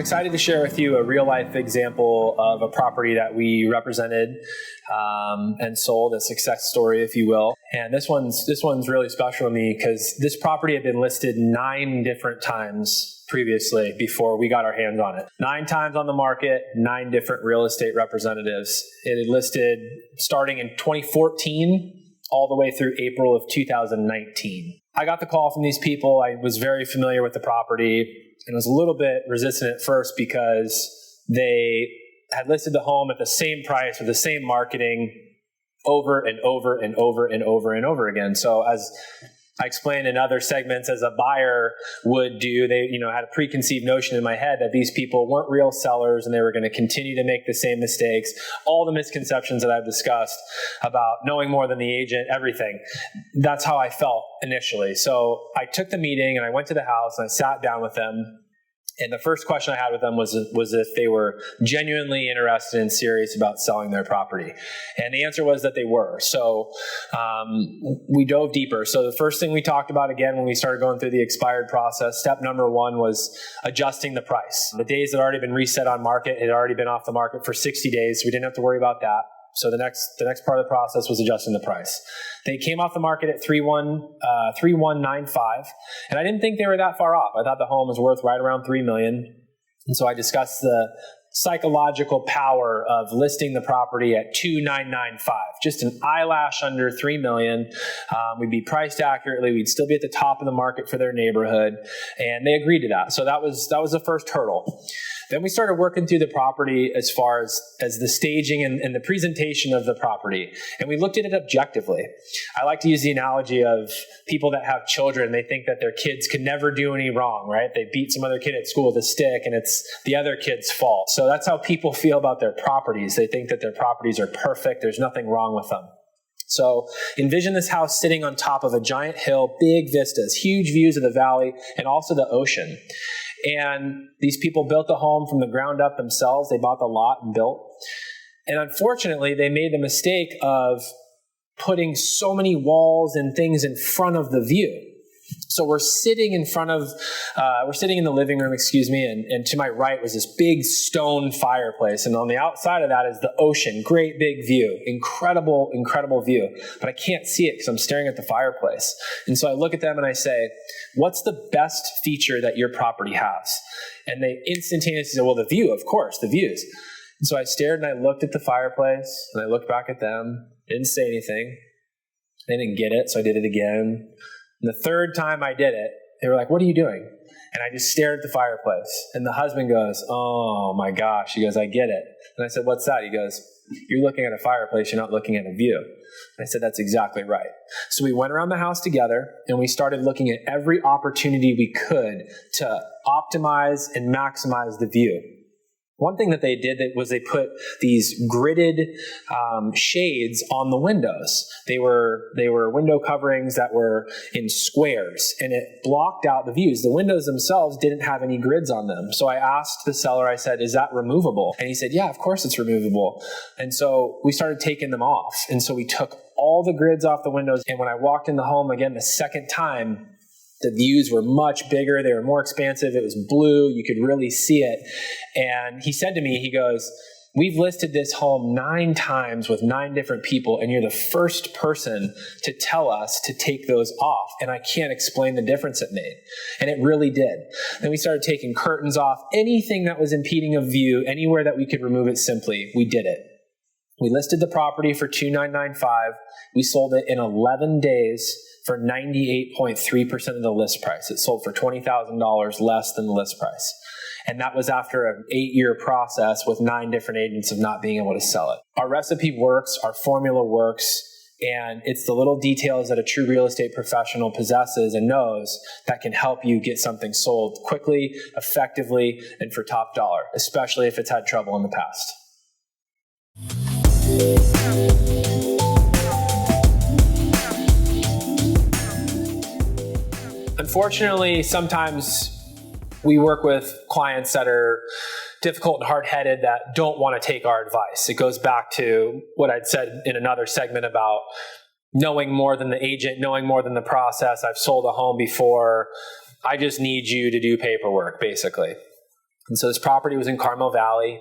excited to share with you a real life example of a property that we represented and sold, a success story, if you will. And this one's really special to me because this property had been listed 9 different times previously before we got our hands on it. 9 times on the market, 9 different real estate representatives. It had listed starting in 2014 all the way through April of 2019. I got the call from these people. I was very familiar with the property and was a little bit resistant at first because they had listed the home at the same price with the same marketing over and over and over and over and over again. So as I explained in other segments, as a buyer would do, they had a preconceived notion in my head that these people weren't real sellers and they were going to continue to make the same mistakes. All the misconceptions that I've discussed about knowing more than the agent, everything. That's how I felt initially. So I took the meeting and I went to the house and I sat down with them. And the first question I had with them was if they were genuinely interested and serious about selling their property. And the answer was that they were. So we dove deeper. So the first thing we talked about, again, when we started going through the expired process, step number 1 was adjusting the price. The days had already been reset on market. It had already been off the market for 60 days. So we didn't have to worry about that. So the next part of the process was adjusting the price. They came off the market at 3,195, and I didn't think they were that far off. I thought the home was worth right around $3 million. And so I discussed the psychological power of listing the property at 2,995, just an eyelash under $3 million. We'd be priced accurately. We'd still be at the top of the market for their neighborhood, and they agreed to that. So that was the first hurdle. Then we started working through the property as far as the staging and the presentation of the property. And we looked at it objectively. I like to use the analogy of people that have children. They think that their kids can never do any wrong, right? They beat some other kid at school with a stick and it's the other kid's fault. So that's how people feel about their properties. They think that their properties are perfect. There's nothing wrong with them. So envision this house sitting on top of a giant hill, big vistas, huge views of the valley, and also the ocean. And these people built the home from the ground up themselves. They bought the lot and built. And unfortunately, they made the mistake of putting so many walls and things in front of the view. So we're sitting in the living room, and to my right was this big stone fireplace. And on the outside of that is the ocean, great big view, incredible, incredible view. But I can't see it because I'm staring at the fireplace. And so I look at them and I say, what's the best feature that your property has? And they instantaneously say, well, the view, of course, the views. And so I stared and I looked at the fireplace and I looked back at them, didn't say anything. They didn't get it, so I did it again. And the third time I did it, they were like, what are you doing? And I just stared at the fireplace. And the husband goes, oh my gosh. He goes, I get it. And I said, what's that? He goes, you're looking at a fireplace, you're not looking at a view. And I said, that's exactly right. So we went around the house together and we started looking at every opportunity we could to optimize and maximize the view. One thing that they did was they put these gridded shades on the windows. They were window coverings that were in squares, and it blocked out the views. The windows themselves didn't have any grids on them. So I asked the seller, I said, is that removable? And he said, yeah, of course it's removable. And so we started taking them off. And so we took all the grids off the windows. And when I walked in the home again the second time, the views were much bigger. They were more expansive. It was blue. You could really see it. And he said to me, he goes, we've listed this home 9 times with 9 different people, and you're the first person to tell us to take those off. And I can't explain the difference it made. And it really did. Then we started taking curtains off. Anything that was impeding a view, anywhere that we could remove it simply, we did it. We listed the property for $2,995. We sold it in 11 days for 98.3% of the list price. It sold for $20,000 less than the list price. And that was after an 8-year process with 9 different agents of not being able to sell it. Our recipe works, our formula works, and it's the little details that a true real estate professional possesses and knows that can help you get something sold quickly, effectively, and for top dollar, especially if it's had trouble in the past. Unfortunately, sometimes we work with clients that are difficult and hard-headed that don't want to take our advice. It goes back to what I'd said in another segment about knowing more than the agent, knowing more than the process. I've sold a home before. I just need you to do paperwork, basically. And so this property was in Carmel Valley,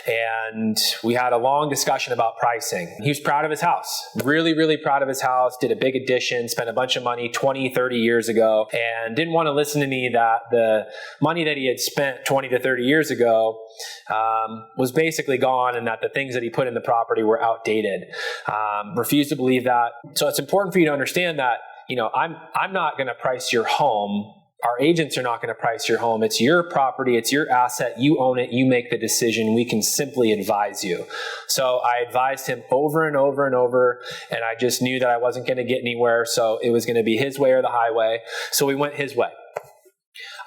and we had a long discussion about pricing. He was proud of his house, really, really proud of his house, did a big addition, spent a bunch of money 20, 30 years ago, and didn't want to listen to me that the money that he had spent 20 to 30 years ago was basically gone, and that the things that he put in the property were outdated. Refused to believe that. So it's important for you to understand that, I'm not going to price your home. Our agents are not going to price your home. It's your property. It's your asset. You own it. You make the decision. We can simply advise you. So I advised him over and over and over, and I just knew that I wasn't going to get anywhere. So it was going to be his way or the highway. So we went his way.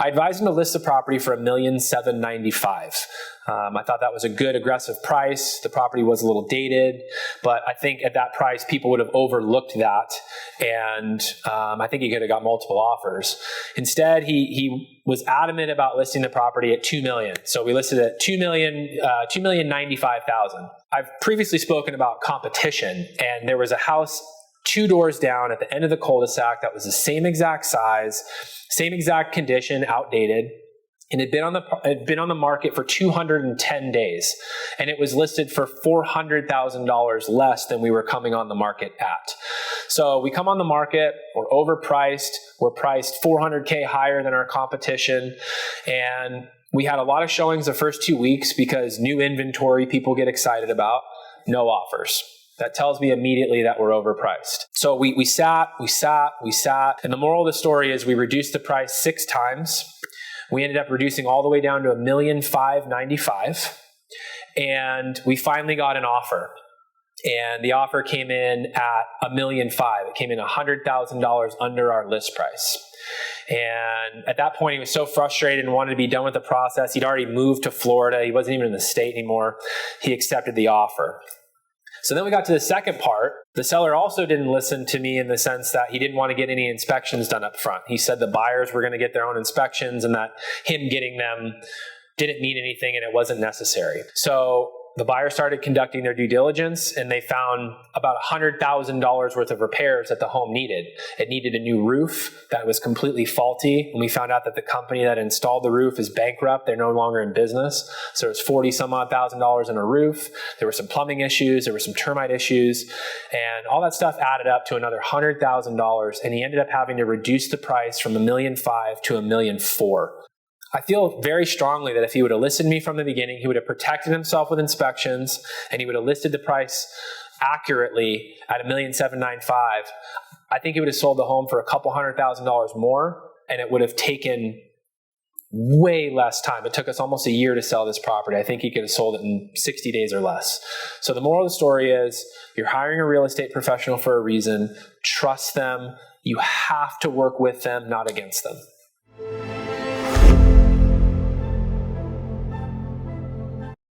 I advised him to list the property for $1,795,000. I thought that was a good aggressive price. The property was a little dated, but I think at that price, people would have overlooked that, and I think he could have got multiple offers. Instead, he was adamant about listing the property at $2 million. So we listed it at $2,095,000. I've previously spoken about competition, and there was a house 2 doors down at the end of the cul-de-sac that was the same exact size, same exact condition, outdated, and it had been on the market for 210 days, and it was listed for $400,000 less than we were coming on the market at. So we come on the market, we're overpriced, we're priced $400K higher than our competition, and we had a lot of showings the first 2 weeks because new inventory people get excited about, no offers. That tells me immediately that we're overpriced. So we sat, and the moral of the story is we reduced the price 6 times. We ended up reducing all the way down to $1,595,000, and we finally got an offer. And the offer came in at $1,500,000. It came in $100,000 under our list price. And at that point, he was so frustrated and wanted to be done with the process. He'd already moved to Florida. He wasn't even in the state anymore. He accepted the offer. So then we got to the second part. The seller also didn't listen to me in the sense that he didn't want to get any inspections done up front. He said the buyers were going to get their own inspections and that him getting them didn't mean anything and it wasn't necessary. So the buyer started conducting their due diligence, and they found about $100,000 worth of repairs that the home needed. It needed a new roof that was completely faulty, and we found out that the company that installed the roof is bankrupt. They're no longer in business. So it was $40,000 in a roof. There were some plumbing issues. There were some termite issues, and all that stuff added up to another $100,000, and he ended up having to reduce the price from $1,500,000 to $1,400,000. I feel very strongly that if he would have listened to me from the beginning, he would have protected himself with inspections, and he would have listed the price accurately at $1,795,000. I think he would have sold the home for a couple $100,000 more, and it would have taken way less time. It took us almost a year to sell this property. I think he could have sold it in 60 days or less. So the moral of the story is, you're hiring a real estate professional for a reason. Trust them. You have to work with them, not against them.